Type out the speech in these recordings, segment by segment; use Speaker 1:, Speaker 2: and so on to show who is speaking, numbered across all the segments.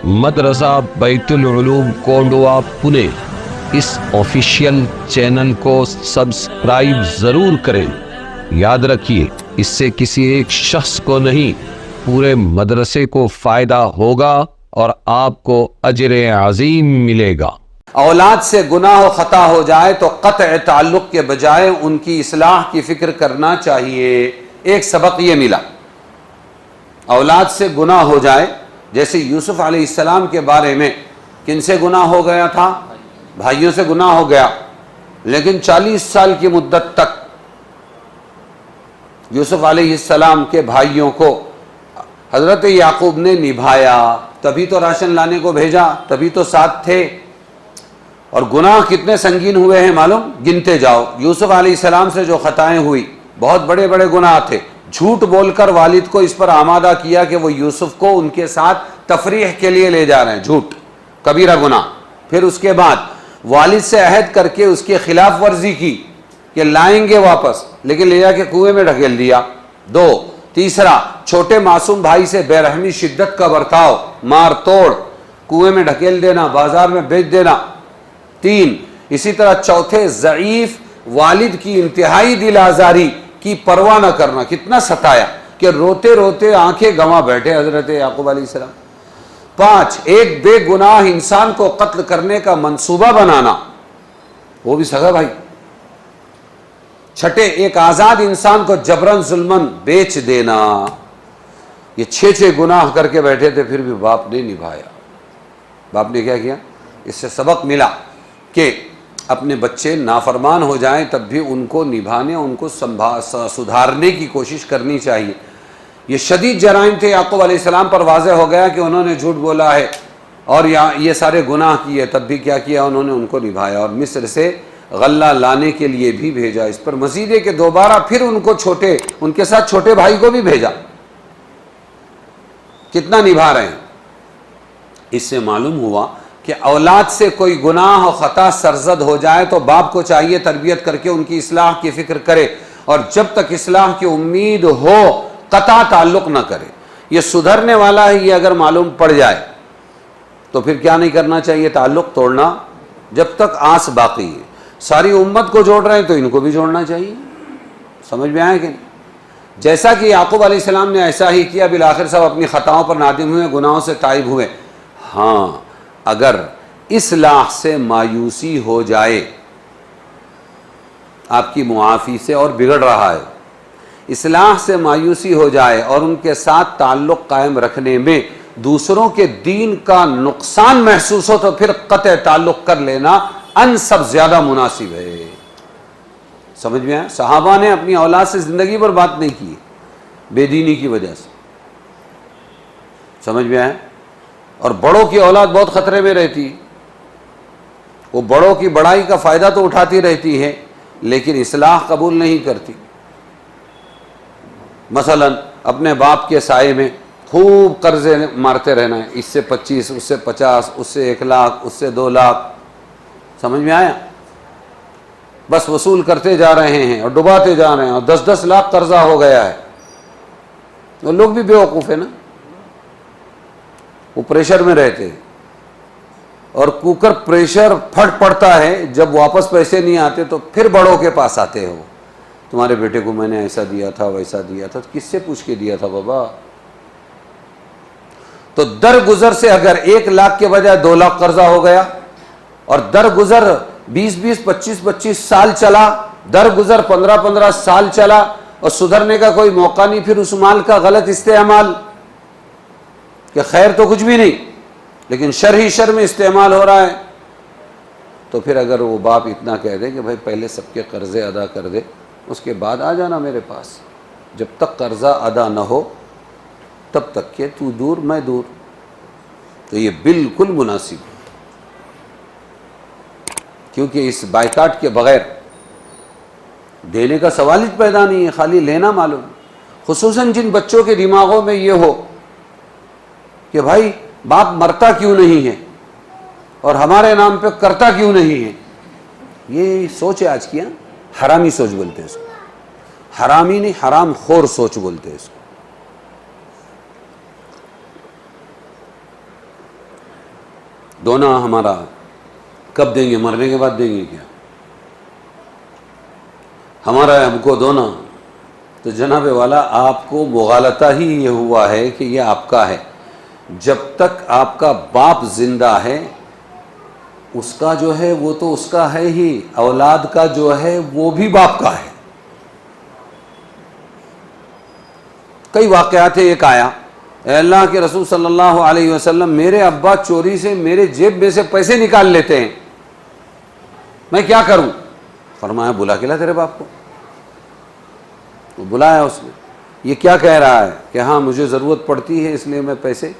Speaker 1: مدرسہ بیت العلوم کونڈوا پونے اس official channel کو سبسکرائب ضرور کریں۔ یاد رکھیے، اس سے کسی ایک شخص کو نہیں، پورے مدرسے کو فائدہ ہوگا اور آپ کو اجر عظیم ملے گا۔
Speaker 2: اولاد سے گناہ و خطا ہو جائے تو قطع تعلق کے بجائے ان کی اصلاح کی فکر کرنا چاہیے۔ ایک سبق یہ ملا، اولاد سے گناہ ہو جائے، جیسے یوسف علیہ السلام کے بارے میں کن سے گناہ ہو گیا تھا؟ بھائیوں سے گناہ ہو گیا، لیکن 40 سال کی مدت تک یوسف علیہ السلام کے بھائیوں کو حضرت یعقوب نے نبھایا، تبھی تو راشن لانے کو بھیجا، تبھی تو ساتھ تھے۔ اور گناہ کتنے سنگین ہوئے ہیں معلوم؟ گنتے جاؤ۔ یوسف علیہ السلام سے جو خطائیں ہوئی، بہت بڑے بڑے گناہ تھے۔ جھوٹ بول کر والد کو اس پر آمادہ کیا کہ وہ یوسف کو ان کے ساتھ تفریح کے لیے لے جا رہے ہیں، جھوٹ کبیرہ گناہ۔ پھر اس کے بعد والد سے عہد کر کے اس کی خلاف ورزی کی کہ لائیں گے واپس، لیکن لے جا کے کنویں میں ڈھکیل دیا۔ دو، تیسرا، چھوٹے معصوم بھائی سے بے رحمی شدت کا برتاؤ، مار توڑ، کنویں میں ڈھکیل دینا، بازار میں بیچ دینا۔ تین، اسی طرح چوتھے، ضعیف والد کی انتہائی دل آزاری کی پرواہ نہ کرنا، کتنا ستایا کہ روتے روتے آنکھیں گنوا بیٹھے حضرت یعقوب علیہ السلام۔ پانچ، ایک بے گناہ انسان کو قتل کرنے کا منصوبہ بنانا، وہ بھی سگا بھائی۔ چھٹے، ایک آزاد انسان کو جبرن ظلمن بیچ دینا۔ یہ 6 گناہ کر کے بیٹھے تھے، پھر بھی باپ نے نبھایا۔ باپ نے کیا کیا؟ اس سے سبق ملا کہ اپنے بچے نافرمان ہو جائیں تب بھی ان کو نبھانے، ان کو سدھارنے کی کوشش کرنی چاہیے۔ یہ شدید جرائم تھے، یعقوب علیہ السلام پر واضح ہو گیا کہ انہوں نے جھوٹ بولا ہے اور یہ سارے گناہ کیے، تب بھی کیا کیا؟ انہوں نے ان کو نبھایا اور مصر سے غلہ لانے کے لیے بھی بھیجا۔ اس پر مزید ہے کہ دوبارہ پھر ان کے ساتھ چھوٹے بھائی کو بھی بھیجا۔ کتنا نبھا رہے ہیں؟ اس سے معلوم ہوا کہ اولاد سے کوئی گناہ و خطا سرزد ہو جائے تو باپ کو چاہیے تربیت کر کے ان کی اصلاح کی فکر کرے، اور جب تک اصلاح کی امید ہو قطع تعلق نہ کرے۔ یہ سدھرنے والا ہے، یہ اگر معلوم پڑ جائے تو پھر کیا نہیں کرنا چاہیے؟ تعلق توڑنا جب تک آس باقی ہے۔ ساری امت کو جوڑ رہے ہیں تو ان کو بھی جوڑنا چاہیے۔ سمجھ میں آیا کہ نہیں؟ جیسا کہ یعقوب علیہ السلام نے ایسا ہی کیا، بالآخر سب اپنی خطاؤں پر نادم ہوئے، گناہوں سے تائب ہوئے۔ ہاں، اگر اصلاح سے مایوسی ہو جائے، آپ کی معافی سے اور بگڑ رہا ہے، اصلاح سے مایوسی ہو جائے اور ان کے ساتھ تعلق قائم رکھنے میں دوسروں کے دین کا نقصان محسوس ہو تو پھر قطع تعلق کر لینا انسب زیادہ مناسب ہے۔ سمجھ میں آیا؟ صحابہ نے اپنی اولاد سے زندگی پر بات نہیں کی بے دینی کی وجہ سے۔ سمجھ میں آیا؟ اور بڑوں کی اولاد بہت خطرے میں رہتی، وہ بڑوں کی بڑائی کا فائدہ تو اٹھاتی رہتی ہے لیکن اصلاح قبول نہیں کرتی۔ مثلا اپنے باپ کے سائے میں خوب قرضے مارتے رہنا ہے، اس سے 25، اس سے 50، اس سے 1 لاکھ، اس سے 2 لاکھ۔ سمجھ میں آیا؟ بس وصول کرتے جا رہے ہیں اور ڈباتے جا رہے ہیں، اور 10-10 لاکھ قرضہ ہو گیا ہے۔ وہ لوگ بھی بیوقوف ہیں نا، وہ پریشر میں رہتے ہیں، اور کوکر پریشر پھٹ پڑتا ہے جب واپس پیسے نہیں آتے تو پھر بڑوں کے پاس آتے ہو، تمہارے بیٹے کو میں نے ایسا دیا تھا، ویسا دیا تھا۔ کس سے پوچھ کے دیا تھا بابا؟ تو درگزر سے اگر 1 لاکھ کے بجائے 2 لاکھ قرضہ ہو گیا، اور درگزر 20-20، 25-25 سال چلا، درگزر 15-15 سال چلا، اور سدھرنے کا کوئی موقع نہیں، پھر اس مال کا غلط استعمال، کہ خیر تو کچھ بھی نہیں لیکن شر ہی شر میں استعمال ہو رہا ہے، تو پھر اگر وہ باپ اتنا کہہ دے کہ بھائی پہلے سب کے قرضے ادا کر دے، اس کے بعد آ جانا میرے پاس، جب تک قرضہ ادا نہ ہو تب تک کہ تو دور میں دور، تو یہ بالکل مناسب ہے، کیونکہ اس بائیکاٹ کے بغیر دینے کا سوال ہی پیدا نہیں ہے، خالی لینا معلوم۔ خصوصاً جن بچوں کے دماغوں میں یہ ہو کہ بھائی باپ مرتا کیوں نہیں ہے اور ہمارے نام پہ کرتا کیوں نہیں ہے، یہ سوچ ہے آج کی، حرامی سوچ بولتے ہیں اس کو، حرامی نہیں، حرام خور سوچ بولتے ہیں اس کو۔ دونا ہمارا کب دیں گے؟ مرنے کے بعد دیں گے کیا؟ ہمارا ہے ہم کو دونا. تو جناب والا آپ کو مغالطہ ہی یہ ہوا ہے کہ یہ آپ کا ہے. جب تک آپ کا باپ زندہ ہے اس کا جو ہے وہ تو اس کا ہے ہی، اولاد کا جو ہے وہ بھی باپ کا ہے. کئی واقعات ہیں. ایک آیا، اے اللہ کے رسول صلی اللہ علیہ وسلم، میرے ابا چوری سے میرے جیب میں سے پیسے نکال لیتے ہیں، میں کیا کروں؟ فرمایا بلا کے لا تیرے باپ کو. وہ بلایا اس نے. یہ کیا کہہ رہا ہے کہ ہاں مجھے ضرورت پڑتی ہے اس لیے میں پیسے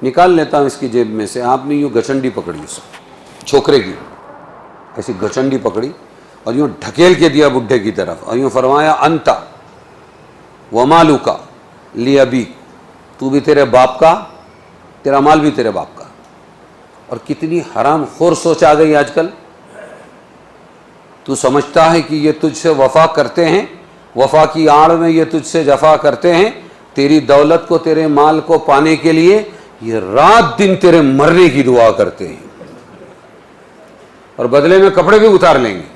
Speaker 2: نکال لیتا ہوں اس کی جیب میں سے. آپ نے یوں گچنڈی پکڑی اس چھوکرے کی، ایسی گچنڈی پکڑی اور یوں ڈھکیل کے دیا بڈھے کی طرف اور یوں فرمایا انتا ومالوکا لی ابی، تو بھی تیرے باپ کا، تیرا مال بھی تیرے باپ کا. اور کتنی حرام خور سوچ آ گئی آج کل. تو سمجھتا ہے کہ یہ تجھ سے وفا کرتے ہیں، وفا کی آڑ میں یہ تجھ سے جفا کرتے ہیں، تیری دولت کو تیرے مال کو پانے کے لیے یہ رات دن تیرے مرنے کی دعا کرتے ہیں، اور بدلے میں کپڑے بھی اتار لیں گے.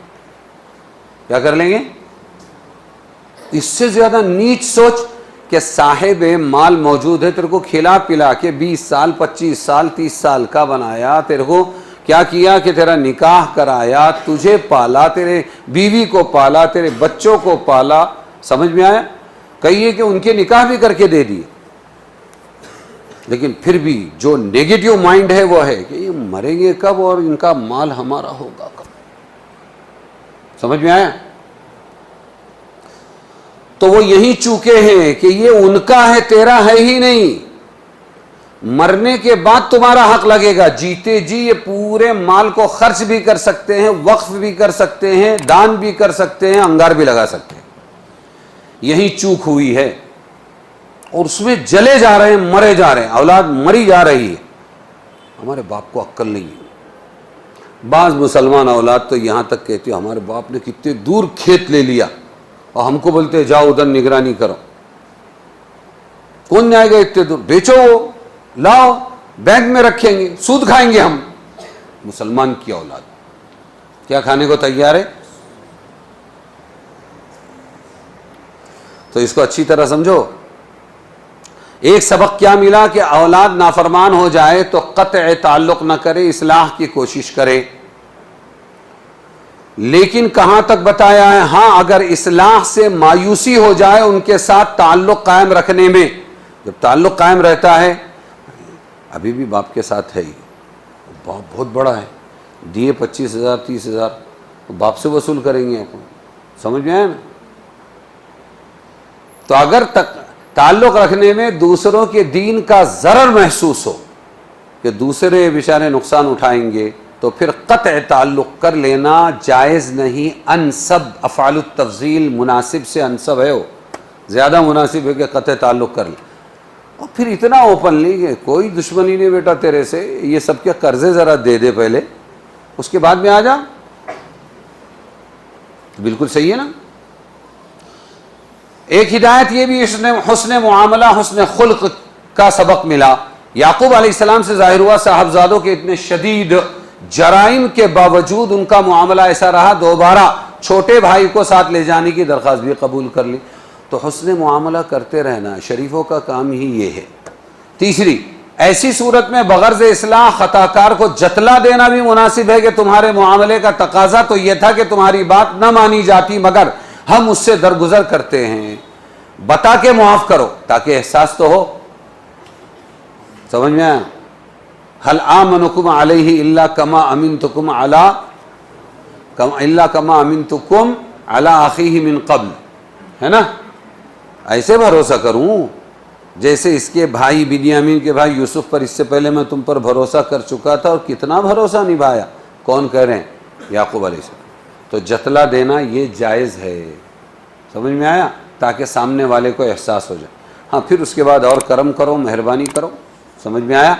Speaker 2: کیا کر لیں گے؟ اس سے زیادہ نیچ سوچ کہ صاحب مال موجود ہے، تیرے کو کھلا پلا کے 20 سال 25 سال 30 سال کا بنایا، تیرے کو کیا کیا کہ تیرا نکاح کرایا، تجھے پالا، تیرے بیوی کو پالا، تیرے بچوں کو پالا. سمجھ میں آیا؟ کہیے کہ ان کے نکاح بھی کر کے دے دیے، لیکن پھر بھی جو نیگیٹو مائنڈ ہے وہ ہے کہ یہ مریں گے کب اور ان کا مال ہمارا ہوگا کب. سمجھ میں آیا؟ تو وہ یہی چوکے ہیں کہ یہ ان کا ہے، تیرا ہے ہی نہیں. مرنے کے بعد تمہارا حق لگے گا. جیتے جی یہ پورے مال کو خرچ بھی کر سکتے ہیں، وقف بھی کر سکتے ہیں، دان بھی کر سکتے ہیں، انگار بھی لگا سکتے ہیں. یہی چوک ہوئی ہے اور اس میں جلے جا رہے ہیں، مرے جا رہے ہیں، اولاد مری جا رہی ہے. ہمارے باپ کو عقل نہیں ہے. بعض مسلمان اولاد تو یہاں تک کہتے ہیں ہمارے باپ نے کتنے دور کھیت لے لیا اور ہم کو بولتے جاؤ ادھر نگرانی کرو. کون جائے گا اتنے دور؟ بیچو، وہ لاؤ، بینک میں رکھیں گے، سود کھائیں گے ہم. مسلمان کی اولاد کیا کھانے کو تیار ہے؟ تو اس کو اچھی طرح سمجھو. ایک سبق کیا ملا کہ اولاد نافرمان ہو جائے تو قطع تعلق نہ کرے، اصلاح کی کوشش کرے. لیکن کہاں تک بتایا ہے؟ ہاں اگر اصلاح سے مایوسی ہو جائے ان کے ساتھ تعلق قائم رکھنے میں. جب تعلق قائم رہتا ہے، ابھی بھی باپ کے ساتھ ہے ہی، باپ بہت بڑا ہے، دیے 25,000 30,000 باپ سے وصول کریں گے آپ. سمجھ میں آیا نا؟ تو اگر تعلق رکھنے میں دوسروں کے دین کا ضرر محسوس ہو کہ دوسرے بیچارے نقصان اٹھائیں گے تو پھر قطع تعلق کر لینا جائز نہیں. انسب افعال التفضیل مناسب سے انسب ہے، وہ زیادہ مناسب ہے کہ قطع تعلق کر لے. اور پھر اتنا اوپنلی کہ کوئی دشمنی نہیں بیٹا تیرے سے، یہ سب کے قرضے ذرا دے دے پہلے، اس کے بعد میں آ جا. بالکل صحیح ہے نا؟ ایک ہدایت یہ بھی حسن معاملہ حسن خلق کا سبق ملا. یعقوب علیہ السلام سے ظاہر ہوا صاحبزادوں کے اتنے شدید جرائم کے باوجود ان کا معاملہ ایسا رہا، دوبارہ چھوٹے بھائی کو ساتھ لے جانے کی درخواست بھی قبول کر لی. تو حسن معاملہ کرتے رہنا شریفوں کا کام ہی یہ ہے. تیسری، ایسی صورت میں بغرض اصلاح خطا کار کو جتلا دینا بھی مناسب ہے کہ تمہارے معاملے کا تقاضا تو یہ تھا کہ تمہاری بات نہ مانی جاتی مگر ہم اس سے درگزر کرتے ہیں، بتا کے معاف کرو تاکہ احساس تو ہو. سمجھ میں آیا؟ هل آمنکم علیہ الا کما امنتکم علی اخیہ من قبل، ہے نا؟ ایسے بھروسہ کروں جیسے اس کے بھائی بنیامین کے بھائی یوسف پر اس سے پہلے میں تم پر بھروسہ کر چکا تھا. اور کتنا بھروسہ نبھایا. کون کہہ رہے ہیں؟ یعقوب علیہ السلام. تو جتلا دینا یہ جائز ہے. سمجھ میں آیا؟ تاکہ سامنے والے کو احساس ہو جائے. ہاں پھر اس کے بعد اور کرم کرو، مہربانی کرو. سمجھ میں آیا؟